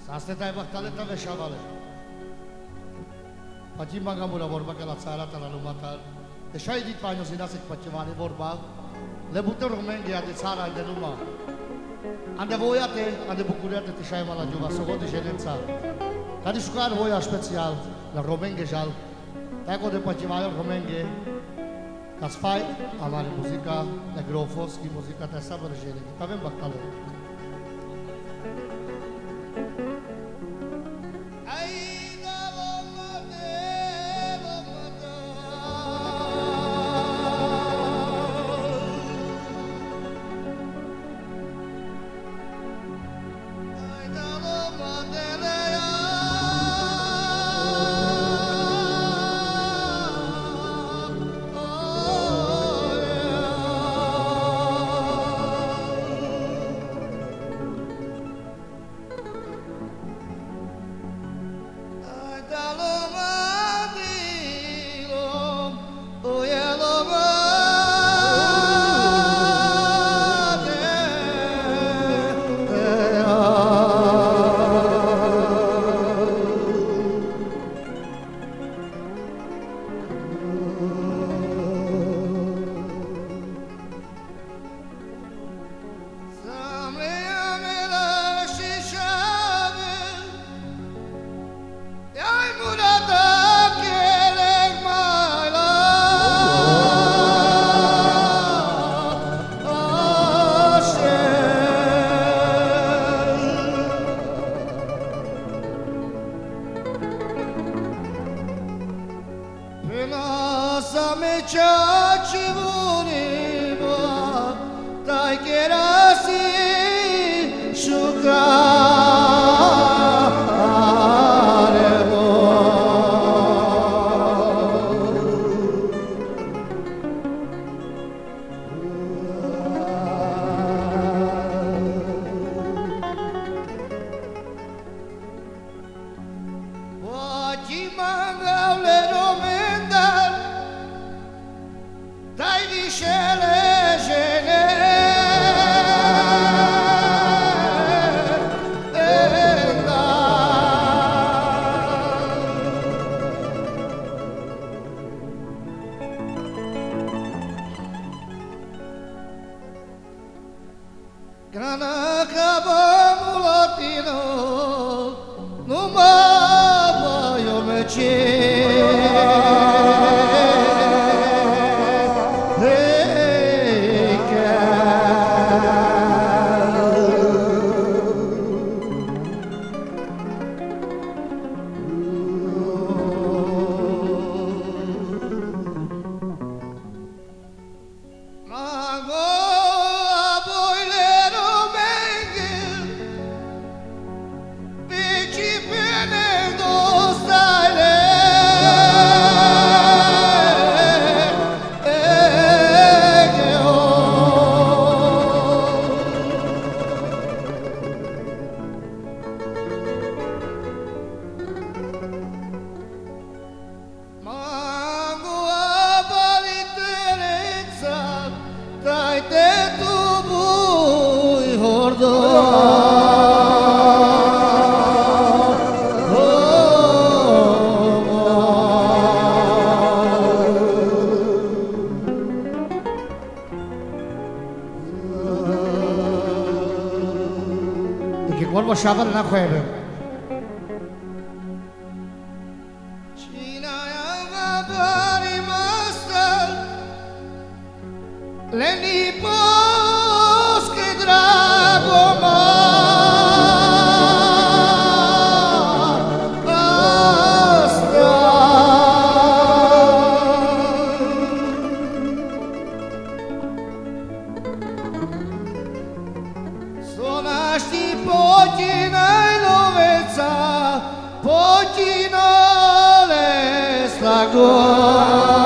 Asta e talenta veșavale. Facem magamura vorba că la țara ta, la lumea ta. De 60 de ani o zi că facem vorba. Le putem România de țara de lumea. Ande voiate, ande bucuriate te șai la giova, să văd de jenența. Care șucar voia special la România jal. Tako de facem România. Ca să fai amare muzica, de grofos, și muzica ta să vărjene. Avem bactale. Shaban na khoebe China ya bari master Leni pos ke drago ma Potinole slagor